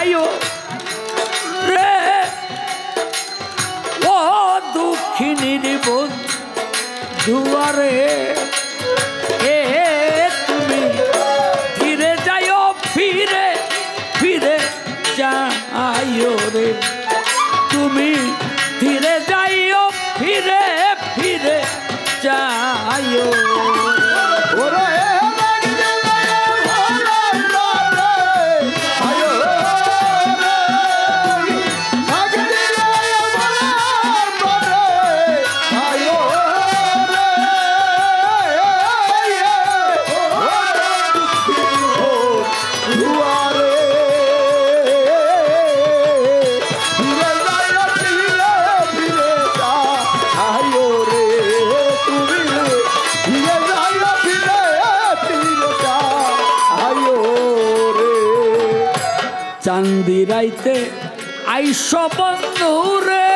যাইও রে ও দুঃখিনীর বন্ধুয়ারে এ তুমি ফিরে যাইও ফিরে ফিরে যাইও রে তুমি ফিরে যাইও ফিরে ফিরে যাইও চাঁদি রাইতে আইস বন্ধু রে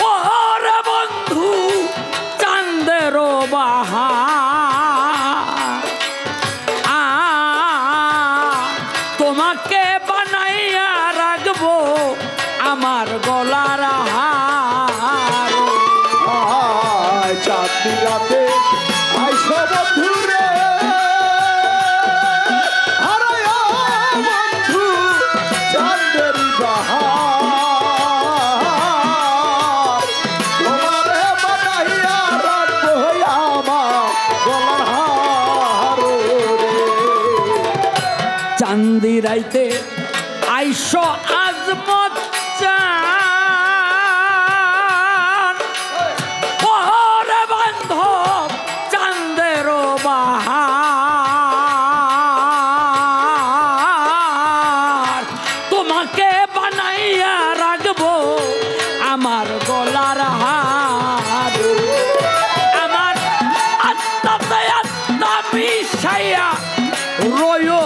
ওরে বন্ধু চাঁদের বাহা তোমাকে বানাইয়া রাখবো আমার গলার হার চাঁদি রাতে আইস বন্ধু রে চাঁদি রাইতে আইস আজমত চান ওরে বান্ধব চাঁদের বাহার তোমাকে বানাইয়া রাখবো আমার গলার হার আমার আত্মাতে আত্মা মিশাইয়া রয়ো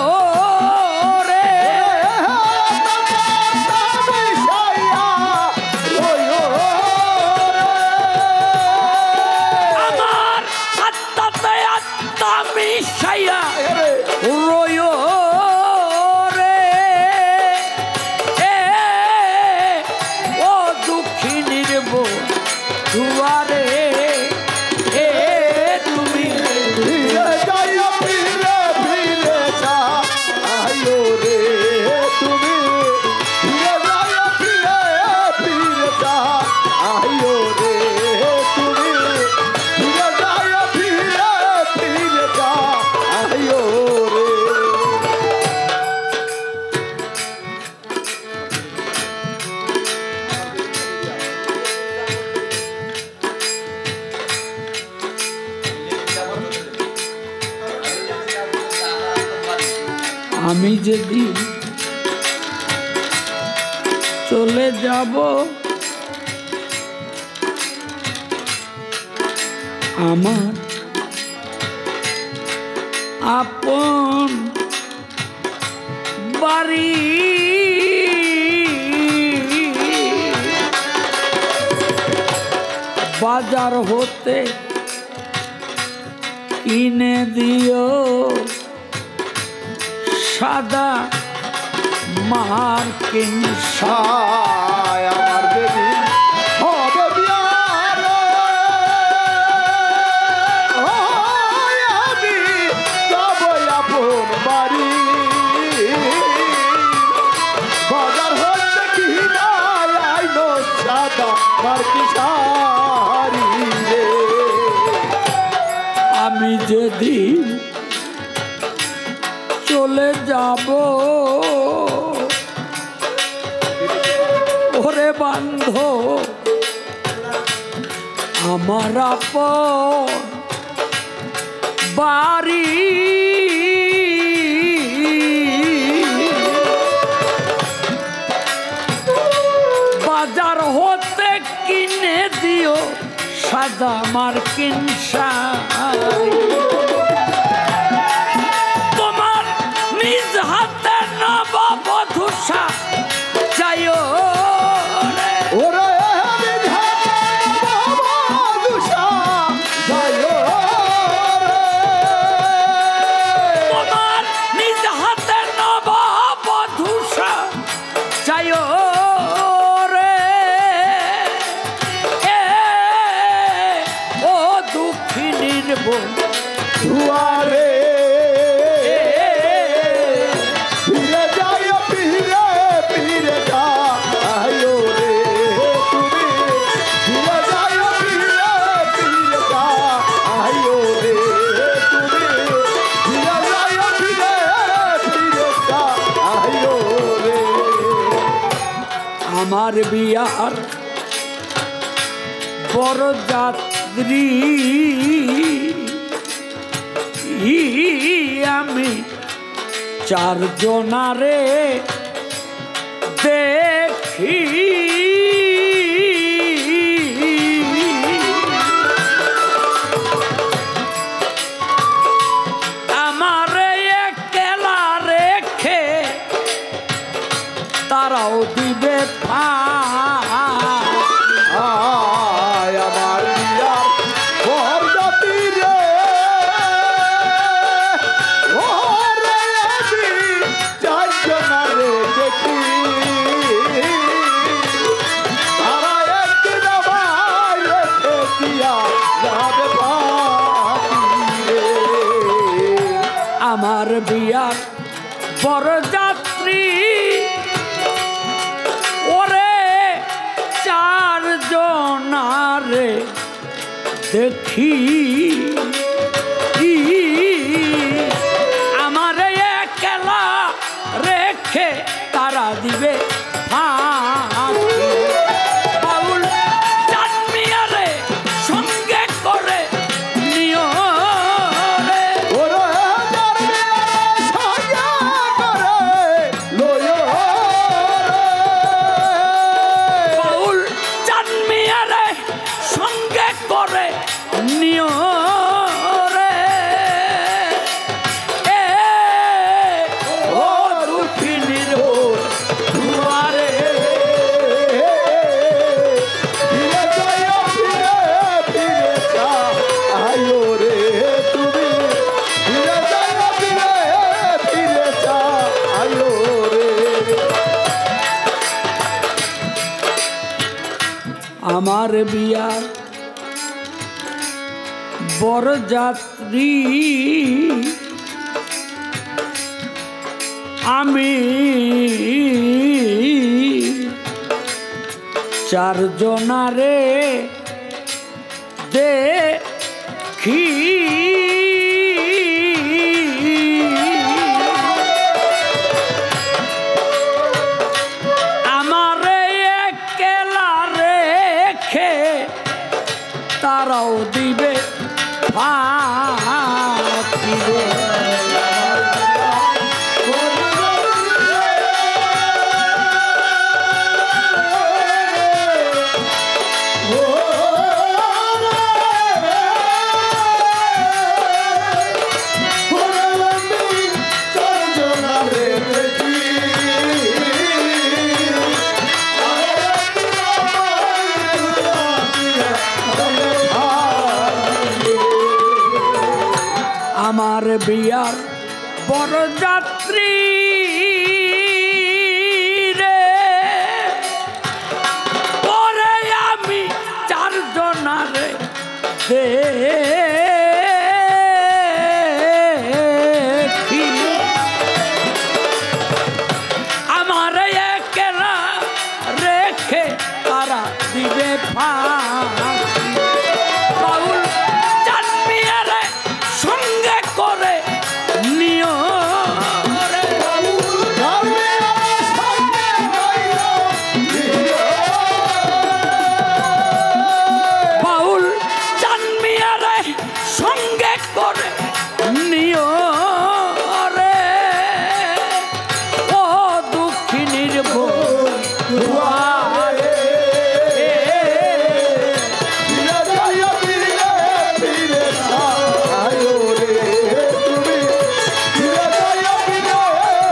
আমি যেদিন চলে যাব আমার আপন বাড়ি বাজার হতে কিনে দিও সাদা মার্কিন সায় আমার দেবী হবে বিয়ারে আমি যাব আপন বাড়ি বাজার হচ্ছে কি না আইলো সাদা মার্কিন শাড়ি রে আমি যেদিন চলে যাব ওরে বান্ধব আমার আপন বাড়ি বাজার হতে কিনে দিও সাদা মার্কিন শাড়ি তোমার নিজ হাতে নববধূষা চাইও ওরে তোমার নিজ হাতে নব দুয়ারে ফিরে যায় ফিরে ফিরে যাইও রে তুমি ফিরে যায় ফিরে ফিরে যাইও রে তুমি ফিরে যায় ফিরে ফিরে যাইও রে আমার বিয়ার বরযাত্রী আমি চারজনারে দেখি আমারে একলা রেখে তারাও দিবে আমার বিয়ার বরযাত্রী রে ওরে আমি চারজনারে দেখি তারা একদিন আমায় রেখে দিয়া যাবে বাকি রে আমার বিয়ার বরযাত্রী ওরে চারজনারে দেখি আমারে একলা রেখে তারা দিবে ফাঁকি। বাউল জানমিয়ারে সঙ্গে করে নিও রে ওরে সাজা করে লয়ো বাউল জানমিয়ারে সঙ্গে করে নিও রে এ ও দুঃখিনীর দুয়ারে ফিরে যাইও ফিরে ফিরে যাইও রে তুমি ফিরে যাইও ফিরে ফিরে যাইও রে আমার বিয়ার বরযাত্রী আমি চারজনারে দেখি আমারে একলা রেখে তারাও দিবে ফাঁকি রে। আমার বিয়ার বরযাত্রী রে পরে আমি চারজনারে দেখি আমার একলা রেখে তারা দিবে ফাঁকি। বাউল জানমিয়ারে সঙ্গে করে নিও রে বাউল জানমিয়ারে সঙ্গে করে নিও রে ও দুঃখিনীর দুয়ারে ফিরে যাইও ফিরে ফিরে যাইও রে তুমি ফিরে যাইও ফিরে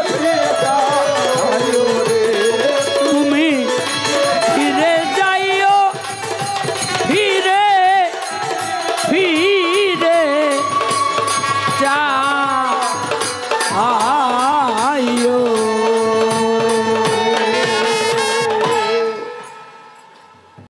ফিরে যাইও রে তুমি ফিরে যাইও ফিরে ফিরে যাইও